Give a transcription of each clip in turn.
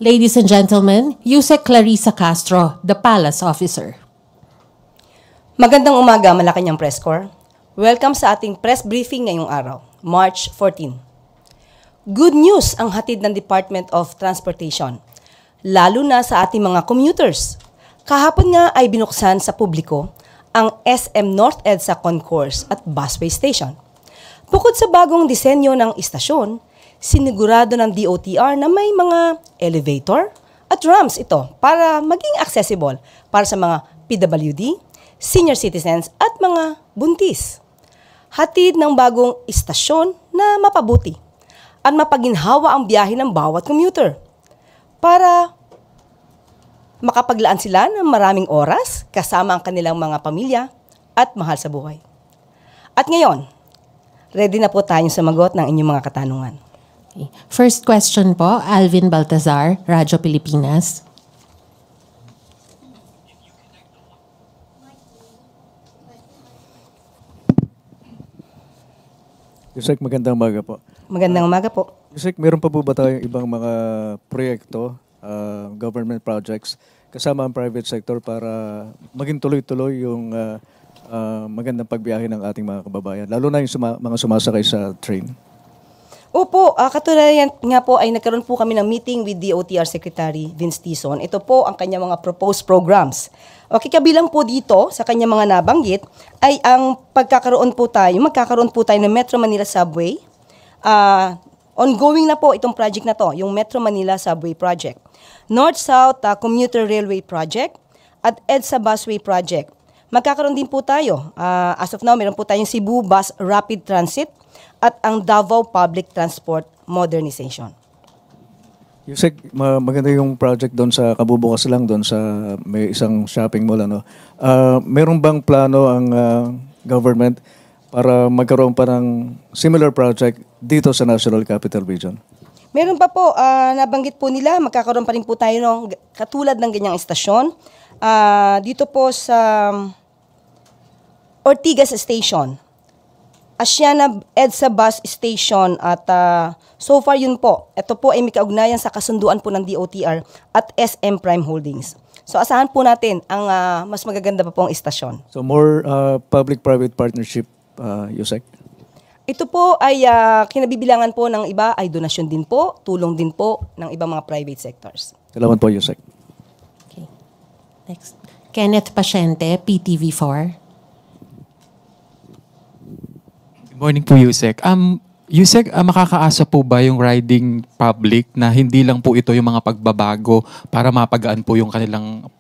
Ladies and gentlemen, Yusek Clarissa Castro, the Palace Officer. Magandang umaga, Malacanang Press Corps. Welcome sa ating press briefing ngayong araw, March 14. Good news ang hatid ng Department of Transportation, lalo na sa ating mga commuters. Kahapon nga ay binuksan sa publiko ang SM North EDSA Concourse at Busway Station. Bukod sa bagong disenyo ng istasyon, sinigurado ng DOTR na may mga elevator at ramps ito para maging accessible para sa mga PWD, senior citizens at mga buntis. Hatid ng bagong istasyon na mapabuti at mapaginhawa ang biyahe ng bawat commuter para makapaglaan sila ng maraming oras kasama ang kanilang mga pamilya at mahal sa buhay. At ngayon, ready na po tayong sumagot ng inyong mga katanungan. First question po, Alvin Baltazar, Radyo Pilipinas. Yusek, magandang umaga po. Magandang umaga po. Yusek, meron pa po ba tayong ibang mga proyekto, government projects, kasama ang private sector para maging tuloy-tuloy yung magandang pagbiyahe ng ating mga kababayan, lalo na yung mga sumasakay sa train? Opo, katulayan nga po ay nagkaroon po kami ng meeting with DOTR Secretary Vince Tison. Ito po ang kanyang mga proposed programs. Okay, kabilang po dito sa kanyang mga nabanggit ay ang magkakaroon po tayo ng Metro Manila Subway. Ongoing na po itong project na to, yung Metro Manila Subway Project. North-South Commuter Railway Project at EDSA Busway Project. Magkakaroon din po tayo, as of now, meron po tayong Cebu Bus Rapid Transit at ang Davao Public Transport Modernization. Yusek, maganda yung project doon sa kabubukas lang, doon sa may isang shopping mall. Meron bang plano ang government para magkaroon pa ng similar project dito sa National Capital Region? Meron pa po, nabanggit po nila, magkakaroon pa rin po tayo ng katulad ng ganyang estasyon. Dito po sa Ortigas Station, Asiana EDSA Bus Station at so far yun po. Ito po ay may kaugnayan sa kasunduan po ng DOTR at SM Prime Holdings. So asahan po natin ang mas magaganda pa pong istasyon. So more public-private partnership, Yusek? Ito po ay kinabibilangan po ng iba ay donasyon din po, tulong din po ng ibang mga private sectors. Salamat po, Yusek. Okay. Next. Kenneth Pasyente, PTV4. Good morning po, Yusek. Yusek, makakaasa po ba yung riding public na hindi lang po ito yung mga pagbabago para mapagaan po yung kanilang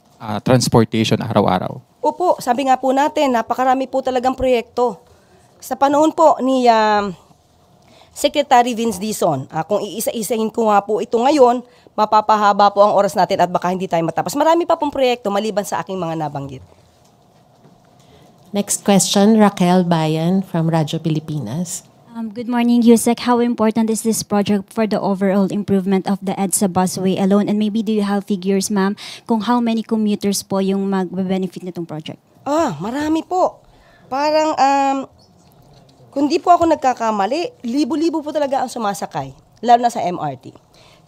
transportation araw-araw? Opo, sabi nga po natin, napakarami po talagang proyekto. Sa panahon po ni Secretary Vince Dizon, kung iisa-isahin ko nga po ito ngayon, mapapahaba po ang oras natin at baka hindi tayo matapos. Marami pa pong proyekto maliban sa aking mga nabanggit. Next question, Raquel Bayan from Radyo Pilipinas. Good morning, Yusek. How important is this project for the overall improvement of the EDSA busway alone? And maybe do you have figures, ma'am, kung how many commuters po yung magbe-benefit nitong project? Marami po. Parang, kung di po ako nagkakamali, libo-libo po talaga ang sumasakay, lalo na sa MRT.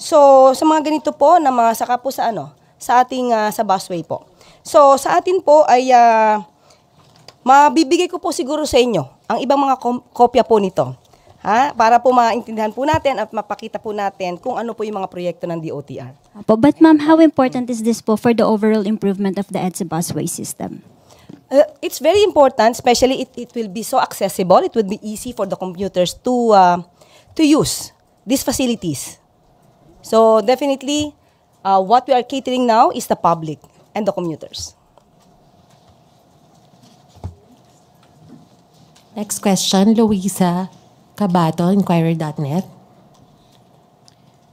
So, sa mga ganito po, na mga saka po sa sa ating sa busway po. So, sa atin po ay mabibigay ko po siguro sa inyo ang ibang mga kopya po nito. Para po maintindihan po natin at mapakita po natin kung ano po yung mga proyekto ng DOTR. But ma'am, how important is this po for the overall improvement of the EDSA busway system? It's very important, especially it will be so accessible. It would be easy for the commuters to use these facilities. So definitely, what we are catering now is the public and the commuters. Next question, Luisa Cabato, Inquirer.net.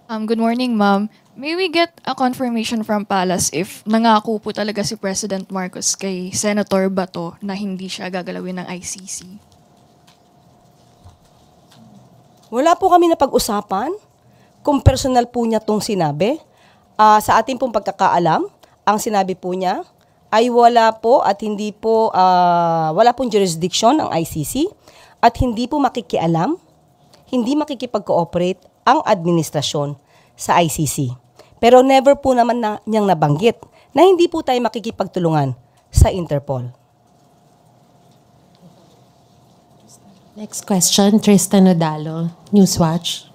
Good morning, ma'am. May we get a confirmation from Palace if nangako po talaga si President Marcos kay Senator Bato na hindi siya gagalawin ng ICC? Wala po kami napag-usapan kung personal po niya itong sinabi. Sa ating pong pagkakaalam, ang sinabi po niya ay wala po at hindi po, wala pong jurisdiction ang ICC at hindi po makikialam, hindi makikipag-cooperate ang administrasyon sa ICC. Pero never po naman niyang nabanggit na hindi po tayo makikipagtulungan sa Interpol. Next question, Tristan Odalo, Newswatch.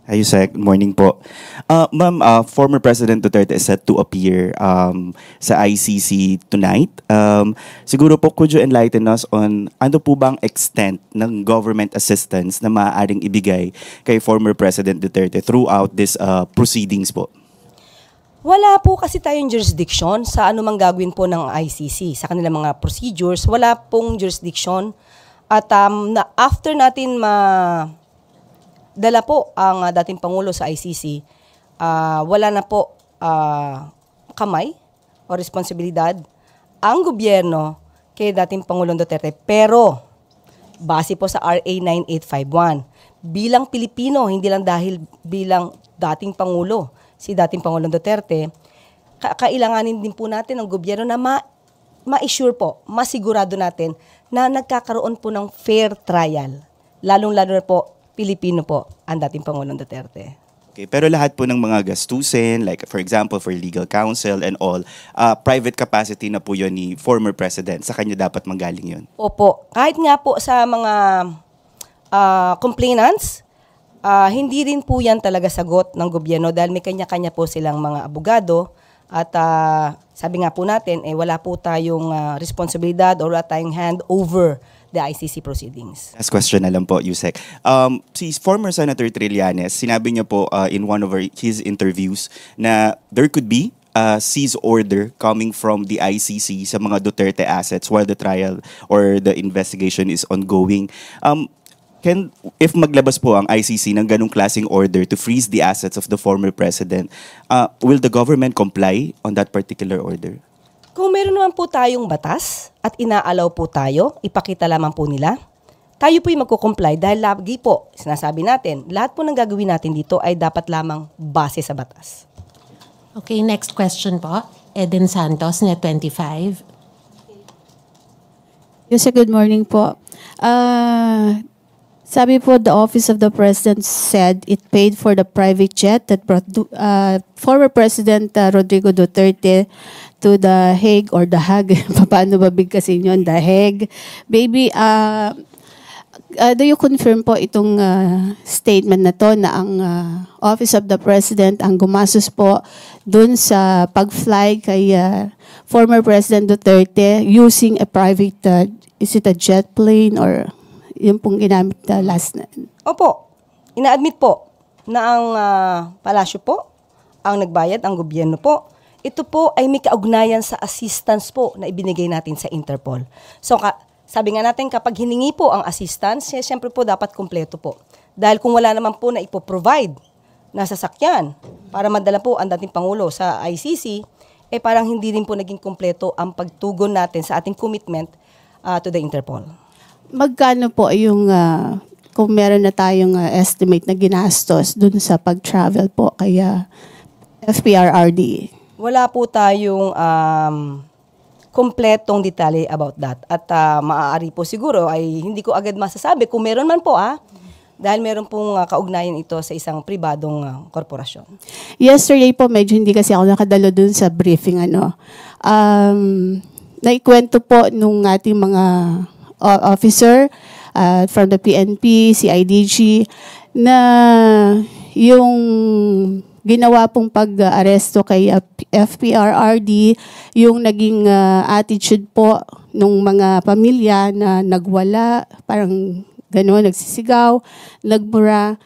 Hi, Yusek. Good morning po. Ma'am, former President Duterte is set to appear sa ICC tonight. Siguro po, could you enlighten us on ano po bang extent ng government assistance na maaaring ibigay kay former President Duterte throughout this proceedings po? Wala po kasi tayong jurisdiction sa anumang gagawin po ng ICC. Sa kanilang mga procedures, wala pong jurisdiction. At after natin dala po ang dating Pangulo sa ICC, wala na po kamay o responsibilidad ang gobyerno kay dating Pangulong Duterte. Pero, base po sa RA 9851, bilang Pilipino, hindi lang dahil bilang dating Pangulo, si dating Pangulong Duterte, kailanganin din po natin ang gobyerno na ma-assure po, masigurado natin na nagkakaroon po ng fair trial. Lalong-lalo na po, Pilipino po ang dating Pangulong Duterte. Okay, pero lahat po ng mga gastusin, like for example, for legal counsel and all, private capacity na po yun ni former President. Sa kanya dapat manggaling yun? Opo. Kahit nga po sa mga complainants, hindi rin po yan talaga sagot ng gobyerno dahil may kanya-kanya po silang mga abogado at sabi nga po natin, wala po tayong responsibilidad or wala tayong hand over the ICC proceedings. Last question na lang po, Yusek. Si former Senator Trillanes, sinabi niya po in one of his interviews na there could be a cease order coming from the ICC sa mga Duterte assets while the trial or the investigation is ongoing. If maglabas po ang ICC ng ganong klaseng order to freeze the assets of the former president, will the government comply on that particular order? Kung meron naman po tayong batas at inaalaw po tayo, ipakita lamang po nila, tayo po yung magkukomply dahil lagi po, sinasabi natin, lahat po ng gagawin natin dito ay dapat lamang base sa batas. Okay, next question po. Eden Santos, Net 25. Yes, good morning po. Sabi po, the Office of the President said it paid for the private jet that brought former President Rodrigo Duterte to The Hague or The Hague. Paano ba bigkasin yun? The Hague. Baby, do you confirm po itong statement na to na ang Office of the President ang gumastos po dun sa pag-fly kay former President Duterte using a private, is it a jet plane or yung pong ginamit na last na? Opo, ina-admit po na ang palasyo po, ang nagbayad, ang gobyerno po, ito po ay may kaugnayan sa assistance po na ibinigay natin sa Interpol. So, sabi nga natin, kapag hiningi po ang assistance, siyempre po dapat kumpleto po. Dahil kung wala naman po na ipoprovide na sasakyan para madala po ang dating Pangulo sa ICC, parang hindi rin po naging kumpleto ang pagtugon natin sa ating commitment to the Interpol. Magkano po yung, kung meron na tayong estimate na ginastos dun sa pag-travel po kaya FPRRD? Wala po tayong kompletong detalye about that. At maaari po siguro ay hindi ko agad masasabi kung meron man po dahil meron pong kaugnayan ito sa isang pribadong korporasyon. Yesterday po, medyo hindi kasi ako nakadalo dun sa briefing. Naikwento po nung ating mga officer from the PNP, CIDG, na yung ginawa pong pag-aresto kay FPRRD, yung naging attitude po nung mga pamilya na nagwala, parang gano'n, nagsisigaw, nagmura.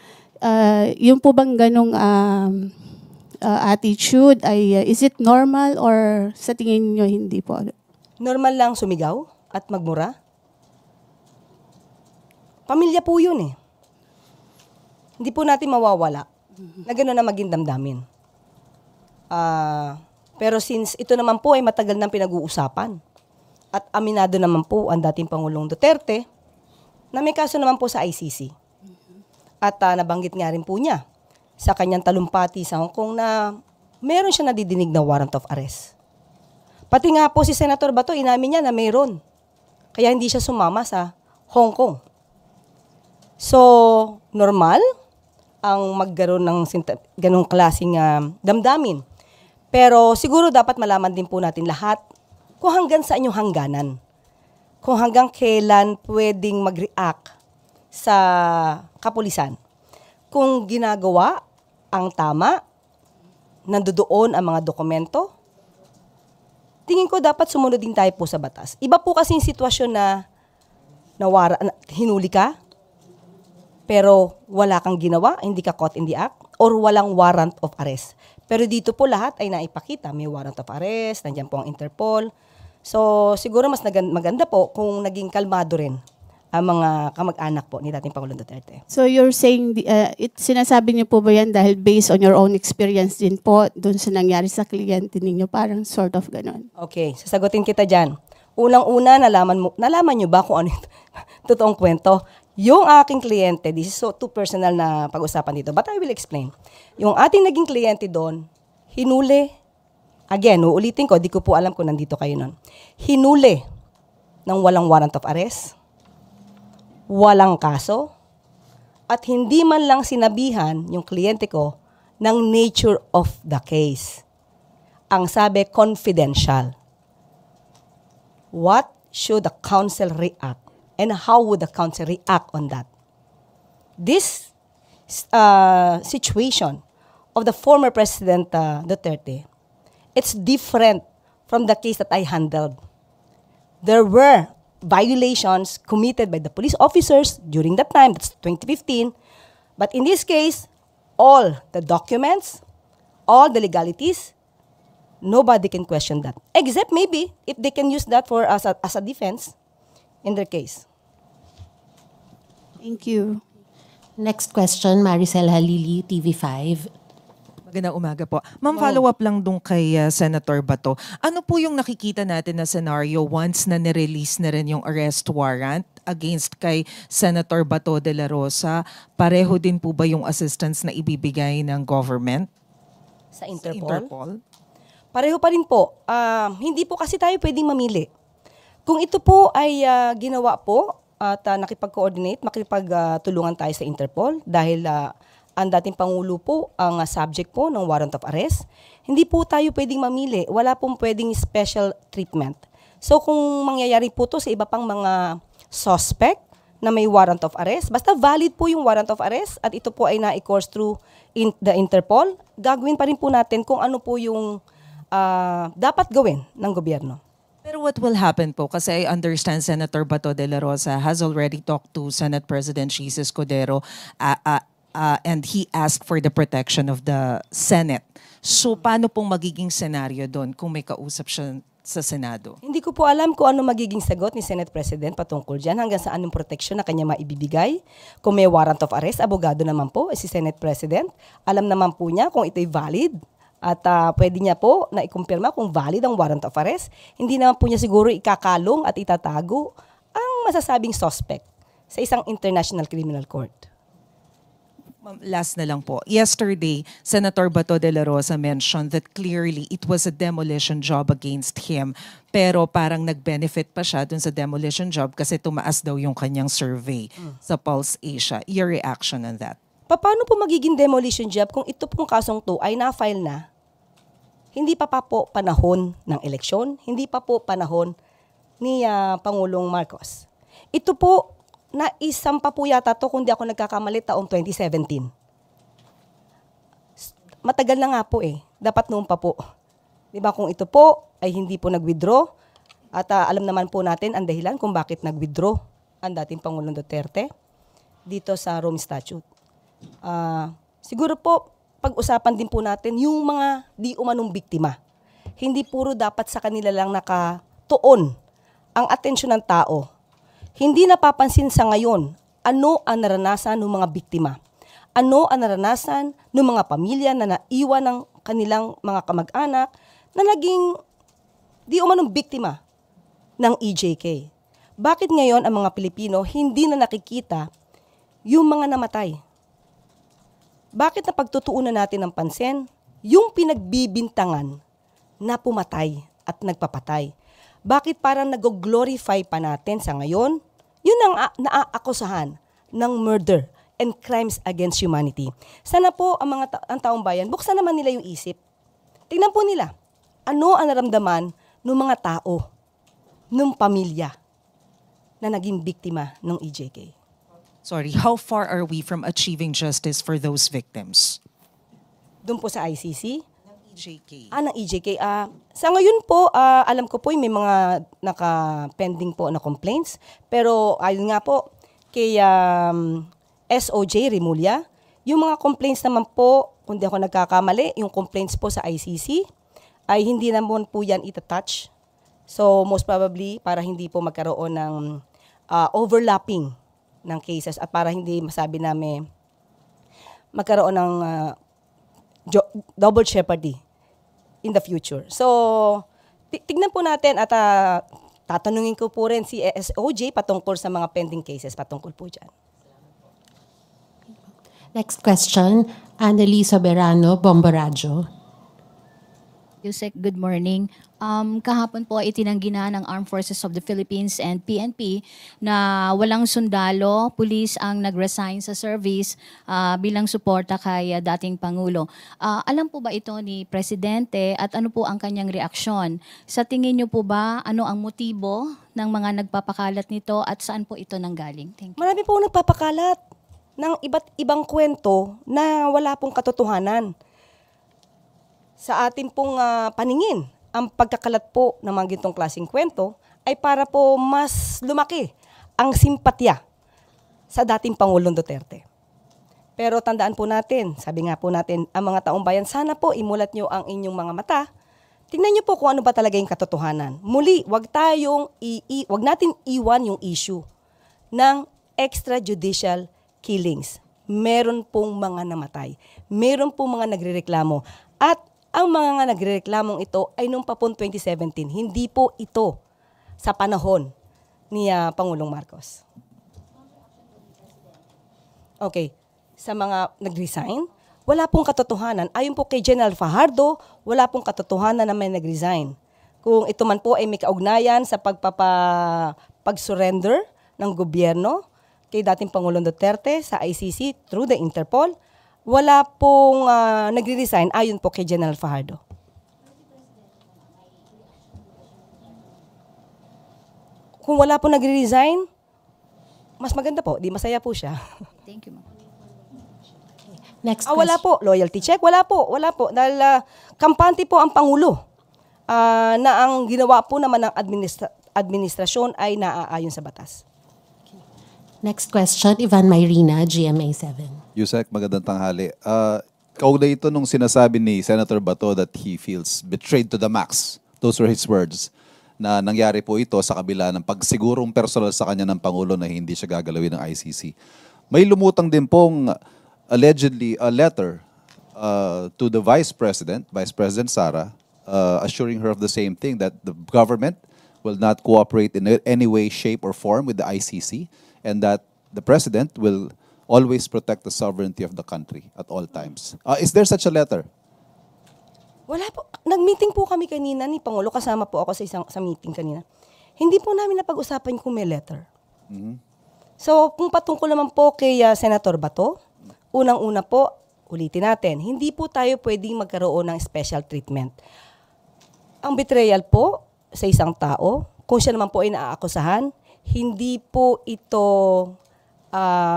Yung po bang ganong attitude, ay is it normal or sa tingin nyo hindi po? Normal lang sumigaw at magmura? Pamilya po yun Hindi po natin mawawala na gano'n na maging damdamin. Pero since ito naman po ay matagal nang pinag-uusapan at aminado naman po ang dating Pangulong Duterte na may kaso naman po sa ICC. At nabanggit nga rin po niya sa kanyang talumpati sa Hong Kong na meron siya nadidinig na warrant of arrest. Pati nga po si Senator Bato, inamin niya na mayroon. Kaya hindi siya sumama sa Hong Kong. So, normal ang magkaroon ng ganong klaseng damdamin. Pero siguro dapat malaman din po natin lahat kung hanggang saan yung hangganan. Kung hanggang kailan pwedeng mag-react sa kapulisan. Kung ginagawa ang tama, nandoon ang mga dokumento, tingin ko dapat sumunod din tayo po sa batas. Iba po kasi yung sitwasyon na hinuli ka, pero wala kang ginawa, hindi ka caught in the act, or walang warrant of arrest. Pero dito po lahat ay naipakita. May warrant of arrest, nandiyan po ang Interpol. So siguro mas maganda po kung naging kalmado rin ang mga kamag-anak po ni dating Pangulong Duterte. So you're saying, sinasabi niyo po ba yan dahil based on your own experience din po dun sa nangyari sa kliyente ninyo? Parang sort of ganon. Okay, sasagutin kita dyan. Unang-una, nalaman niyo ba kung ano yung totoong kwento? Yung aking kliyente, this is so too personal na pag-usapan dito, but I will explain. Yung ating naging kliyente doon, hinuli, again, uulitin ko, di ko po alam kung nandito kayo nun. Hinuli ng walang warrant of arrest, walang kaso, at hindi man lang sinabihan yung kliyente ko ng nature of the case. Ang sabi, confidential. What should the counsel react? And how would the counsel react on that? This situation of the former President Duterte, it's different from the case that I handled. There were violations committed by the police officers during that time, that's 2015. But in this case, all the documents, all the legalities, nobody can question that. Except maybe if they can use that for as a defense in their case. Thank you. Next question, Maricel Halili, TV5. Magandang umaga po. Ma'am, follow-up lang dun kay Senator Bato. Ano po yung nakikita natin na scenario once na nirelease na rin yung arrest warrant against kay Senator Bato de la Rosa? Pareho din po ba yung assistance na ibibigay ng government? Sa Interpol? Pareho pa rin po. Hindi po kasi tayo pwedeng mamili. Kung ito po ay ginawa po at nakipag-coordinate, makipagtulungan tayo sa Interpol dahil ang dating Pangulo po ang subject po ng warrant of arrest, hindi po tayo pwedeng mamili. Wala pong pwedeng special treatment. So kung mangyayari po to sa iba pang mga suspect na may warrant of arrest, basta valid po yung warrant of arrest at ito po ay na-course through the Interpol, gagawin pa rin po natin kung ano po yung dapat gawin ng gobyerno. Pero what will happen po? Kasi I understand Senator Bato de la Rosa has already talked to Senate President Jesus Cordero and he asked for the protection of the Senate. So paano pong magiging senaryo doon kung may kausap siya sa Senado? Hindi ko po alam kung ano magiging sagot ni Senate President patungkol dyan, hanggang saan yung protection na kanya maibibigay. Kung may warrant of arrest, abogado naman po si Senate President. Alam naman po niya kung ito'y valid. At pwede niya po na ikumpirma kung valid ang warrant of arrest. Hindi naman po niya siguro ikakalong at itatago ang masasabing suspect sa isang international criminal court. Last na lang po. Yesterday, Senator Bato de la Rosa mentioned that clearly it was a demolition job against him. Pero parang nag-benefit pa siya dun sa demolition job kasi tumaas daw yung kanyang survey sa Pulse Asia. Your reaction on that? Paano po magiging demolition job kung ito pong kasong to ay na-file na? Hindi pa po panahon ng eleksyon, hindi pa po panahon ni Pangulong Marcos. Ito po, naisampa po yata to kung di ako nagkakamali taong 2017. Matagal na nga po dapat noon pa po. Diba kung ito po ay hindi po nag-withdraw at alam naman po natin ang dahilan kung bakit nag-withdraw ang dating Pangulong Duterte dito sa Rome Statute. Siguro po, pag-usapan din po natin yung mga di umanong biktima. Hindi puro dapat sa kanila lang nakatuon ang atensyon ng tao. Hindi napapansin sa ngayon ano ang naranasan ng mga biktima. Ano ang naranasan ng mga pamilya na naiwan ng kanilang mga kamag-anak na naging di umanong biktima ng EJK. Bakit ngayon ang mga Pilipino hindi na nakikita yung mga namatay? Bakit na pagtutuunan natin ng pansin yung pinagbibintangan na pumatay at nagpapatay? Bakit parang nag-glorify pa natin sa ngayon? Yun ang naaakusahan ng murder and crimes against humanity. Sana po ang taong bayan, buksan naman nila yung isip. Tingnan po nila, ano ang naramdaman ng mga tao, ng pamilya na naging biktima ng EJK. Sorry, how far are we from achieving justice for those victims? Doon po sa ICC, EJK. ng EJK. Sa ngayon po, alam ko po may mga naka-pending po na complaints. Pero ayun nga po, kay SOJ Remulla, yung mga complaints naman po, kung di ako nagkakamali, yung complaints po sa ICC, ay hindi naman po yan itatouch. So most probably, para hindi po magkaroon ng overlapping ng cases at para hindi masabi namin magkaroon ng double jeopardy in the future. So, tignan po natin at tatanungin ko po rin si SOJ patungkol sa mga pending cases patungkol po dyan. Next question, Annalisa Berano, Bombo Radyo. Yusek, good morning. Kahapon po itinanggi na ng Armed Forces of the Philippines and PNP na walang sundalo, pulis ang nag-resign sa service bilang suporta kay dating Pangulo. Alam po ba ito ni Presidente at ano po ang kanyang reaksyon? Sa tingin niyo po ba ano ang motibo ng mga nagpapakalat nito at saan po ito nanggaling? Thank you. Marami po nagpapakalat ng iba't ibang kwento na wala pong katotohanan. Sa ating pong paningin, ang pagkakalat po ng mga gintong klaseng kwento ay para po mas lumaki ang simpatya sa dating Pangulong Duterte. Pero tandaan po natin, sabi nga po natin, ang mga taong bayan, sana po imulat nyo ang inyong mga mata. Tingnan nyo po kung ano ba talaga yung katotohanan. Muli, wag natin iwan yung issue ng extrajudicial killings. Meron pong mga namatay. Meron pong mga nagrereklamo. At ang mga nagrereklamong ito ay noong pa po 2017. Hindi po ito sa panahon ni Pangulong Marcos. Okay. Sa mga nag-resign, wala pong katotohanan. Ayon po kay General Fajardo, wala pong katotohanan na may nag-resign. Kung ito man po ay may kaugnayan sa pag-surrender ng gobyerno kay dating Pangulong Duterte sa ICC through the Interpol, wala pong nagre-resign ayon po kay General Fajardo. Kung wala pong nagre-resign, mas maganda po, di masaya po siya. Thank you, ma'am. Next Wala question. po, loyalty check, wala po. Dahil kampante po ang Pangulo na ang ginawa po naman ng administrasyon ay naaayon sa batas. Next question, Ivan Mayrina, GMA7. Yusek, magandang tanghali. Kaugnay ito nung sinasabi ni Senator Bato that he feels betrayed to the max. Those were his words. Na nangyari po ito sa kabila ng pagsigurong personal sa kanya ng Pangulo na hindi siya gagalawin ng ICC. May lumutang din pong allegedly a letter to the Vice President Sara, assuring her of the same thing, that the government will not cooperate in any way, shape, or form with the ICC, and that the President will always protect the sovereignty of the country at all times. Is there such a letter? Wala po. Nag-meeting po kami kanina ni Pangulo, kasama po ako sa meeting kanina. Hindi po namin napag-usapan kung may letter. Mm-hmm. So, kung patungkol naman po kay Senator Bato, unang-una po, ulitin natin, hindi po tayo pwedeng magkaroon ng special treatment. Ang betrayal po sa isang tao, kung siya naman po ay naaakusahan, hindi po ito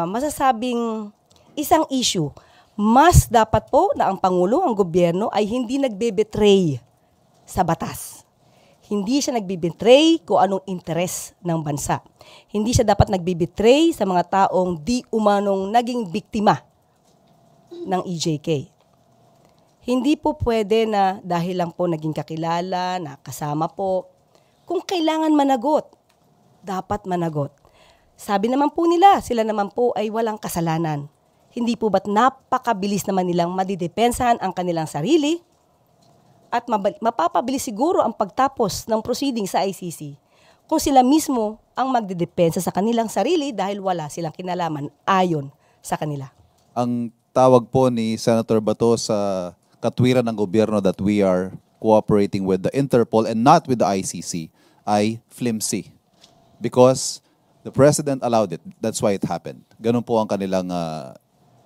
masasabing isang issue. Mas dapat po na ang Pangulo, ang gobyerno, ay hindi nagbe-betray sa batas. Hindi siya nagbe-betray kung anong interes ng bansa. Hindi siya dapat nagbe-betray sa mga taong di umanong naging biktima ng EJK. Hindi po pwede na dahil lang po naging kakilala, nakasama po, kung kailangan managot, dapat managot. Sabi naman po nila, sila naman po ay walang kasalanan. Hindi po ba't napakabilis naman nilang madidepensahan ang kanilang sarili at mapapabilis siguro ang pagtapos ng proceeding sa ICC kung sila mismo ang magdidepensa sa kanilang sarili dahil wala silang kinalaman ayon sa kanila. Ang tawag po ni Senator Bato sa katwiran ng gobyerno that we are cooperating with the Interpol and not with the ICC ay flimsy. Because The President allowed it. That's why it happened. Ganun po ang kanilang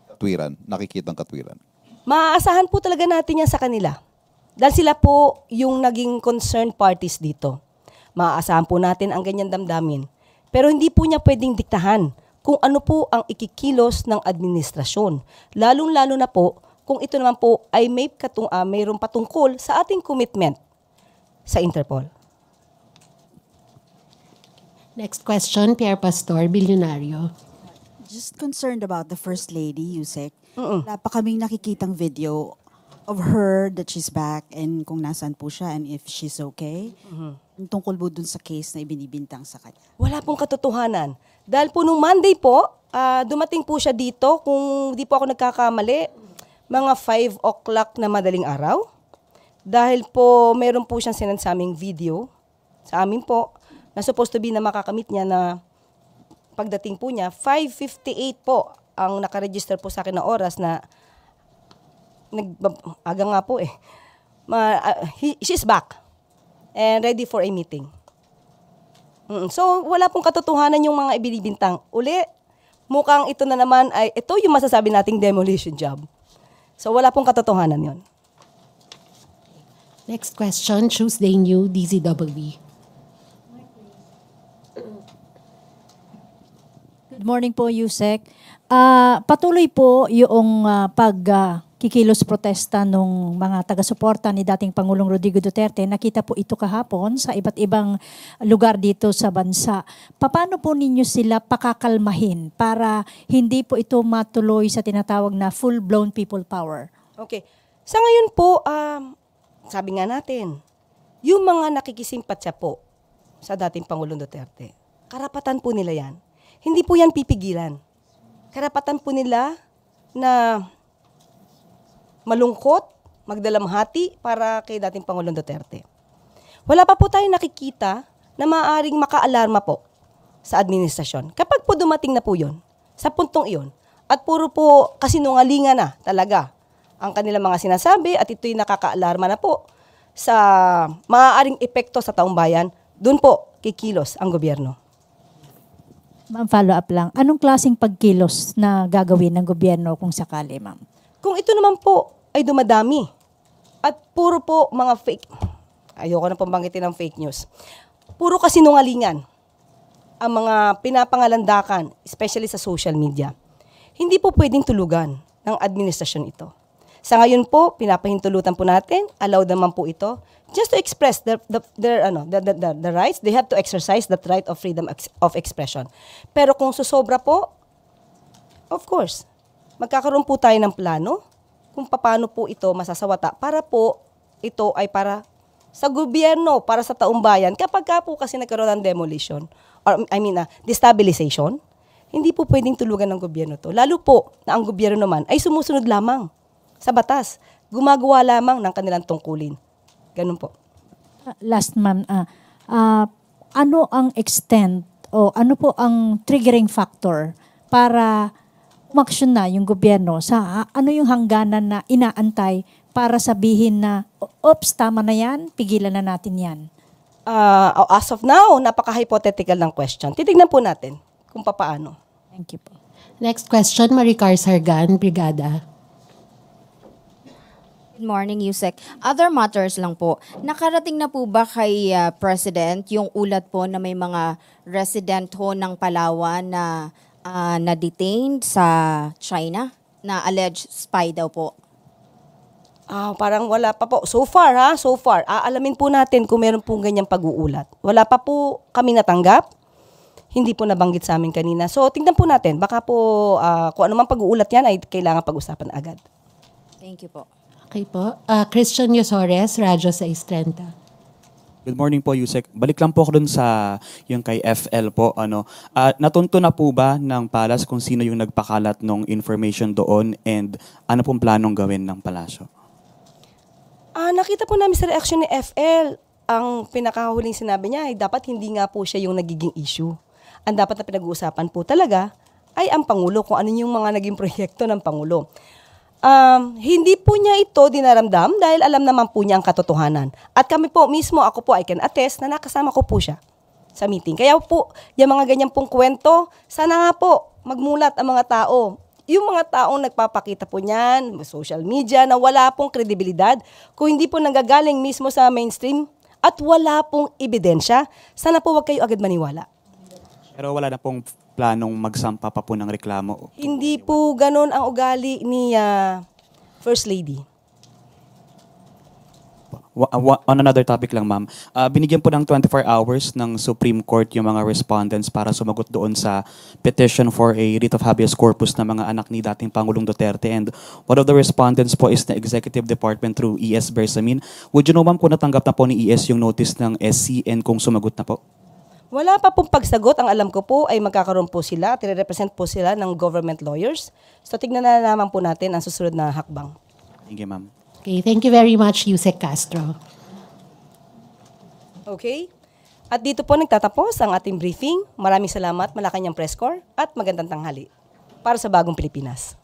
katwiran, nakikitang katwiran. Maaasahan po talaga natin yan sa kanila. Dahil sila po yung naging concerned parties dito. Maaasahan po natin ang ganyan damdamin. Pero hindi po niya pwedeng diktahan kung ano po ang ikikilos ng administrasyon. Lalong-lalo na po kung ito naman po ay mayroong patungkol sa ating commitment sa Interpol. Next question, Pierre Pastor, Bilyonaryo. Just concerned about the First Lady, Yusek. Wala pa kaming nakikitang video of her that she's back and kung nasaan po siya and if she's okay. Tungkol po dun sa case na ibinibintang sa kanya. Wala pong katotohanan. Dahil po nung Monday po, dumating po siya dito, kung di po ako nagkakamali, mga 5 o'clock na madaling araw. Dahil po meron po siyang sinend sa aming video, sa amin po, na supposed to be na makakamit niya na pagdating po niya, 5:58 po ang nakaregister po sa akin na oras na aga nga po eh. She's back and ready for a meeting. So wala pong katotohanan yung mga ibinibintang. Uli, mukhang ito na naman ay, ito yung masasabi nating demolition job. So wala pong katotohanan yon. Next question, Tuesday New, DZW. Good morning po, Yusek. Patuloy po yung pagkikilos protesta ng mga taga-suporta ni dating Pangulong Rodrigo Duterte. Nakita po ito kahapon sa iba't ibang lugar dito sa bansa. Paano po ninyo sila pakakalmahin para hindi po ito matuloy sa tinatawag na full-blown people power? Okay. Sa ngayon po, sabi nga natin, yung mga nakikisimpatya po sa dating Pangulong Duterte, karapatan po nila yan. Hindi po yan pipigilan. Karapatan po nila na malungkot, magdalamhati para kay dating Pangulong Duterte. Wala pa po tayong nakikita na maaaring makaalarma po sa administrasyon. Kapag po dumating na po yun, sa puntong iyon, at puro po kasinungalingan na talaga ang kanilang mga sinasabi at ito'y nakakaalarma na po sa maaaring epekto sa taong bayan, doon po kikilos ang gobyerno. Ma'am, follow up lang. Anong klaseng pagkilos na gagawin ng gobyerno kung sakali, ma'am? Kung ito naman po ay dumadami at puro po mga fake, ayoko na pong banggitin ng fake news, puro kasinungalingan ang mga pinapangalandakan, especially sa social media, hindi po pwedeng tulugan ng administrasyon ito. Sa ngayon po, pinapahintulutan po natin, allow naman po ito, just to express the rights. They have to exercise that right of freedom of expression. Pero kung susobra po, of course, magkakaroon po tayo ng plano kung paano po ito masasawata para po ito ay para sa gobyerno, para sa taong bayan. Kapag ka po kasi nagkaroon ng demolition, or destabilization, hindi po pwedeng tulugan ng gobyerno to. Lalo po na ang gobyerno naman ay sumusunod lamang sa batas. Gumagawa lamang ng kanilang tungkulin. Ganun po. Last, ma'am, ano ang extent o ano po ang triggering factor para umaksyon na yung gobyerno sa ano yung hangganan na inaantay para sabihin na, oops, tama na yan, pigilan na natin yan? As of now, napaka-hypothetical ng question. Titignan po natin kung paano. Thank you po. Next question, Maricar Sargan, Brigada. Good morning, Yusek. Other matters lang po. Nakarating na po ba kay President yung ulat po na may mga resident ho ng Palawan na na-detained sa China na alleged spy daw po? Parang wala pa po. So far, so far. Aalamin po natin kung meron pong ganyang pag-uulat. Wala pa po kami natanggap. Hindi po nabanggit sa amin kanina. So, tingnan po natin. Baka po kung anumang pag-uulat yan ay kailangan pag-usapan agad. Thank you po. Okay po. Christian Yosores, Radyo 630. Good morning po, Yusek. Balik lang po ako dun sa yung kay FL po. Natunto na po ba ng Palas kung sino yung nagpakalat ng information doon and ano pong planong gawin ng palasyo? Nakita po namin sa reaction ni FL. Ang pinakahuling sinabi niya ay dapat hindi nga po siya yung nagiging issue. Ang dapat na pinag-uusapan po talaga ay ang Pangulo, kung ano yung mga naging proyekto ng Pangulo. Hindi po niya ito dinaramdam dahil alam naman po niya ang katotohanan. At kami po mismo, ako po, I can attest na nakasama ko po siya sa meeting. Kaya po, yung mga ganyan pong kwento, sana nga po magmulat ang mga tao. Yung mga taong nagpapakita po niyan, social media, na wala pong kredibilidad, kung hindi po nanggagaling mismo sa mainstream at wala pong ebidensya, sana po wag kayo agad maniwala. Pero wala na pong planong magsampa pa po ng reklamo. Hindi po ganun ang ugali ni First Lady. On another topic lang, ma'am. Binigyan po ng 24 hours ng Supreme Court yung mga respondents para sumagot doon sa petition for a writ of habeas corpus na mga anak ni dating Pangulong Duterte. And one of the respondents po is the Executive Department through ES Bersamin. Would you know, ma'am, kung natanggap na po ni ES yung notice ng SC and kung sumagot na po? Wala pa pong pagsagot. Ang alam ko po ay magkakaroon po sila, tire-represent po sila ng government lawyers. So tignan na naman po natin ang susunod na hakbang. Thank you, ma'am. Okay, thank you very much, Yusek Castro. Okay? At dito po nagtatapos ang ating briefing. Maraming salamat, Malacanang Press Corps, at magandang tanghali para sa Bagong Pilipinas.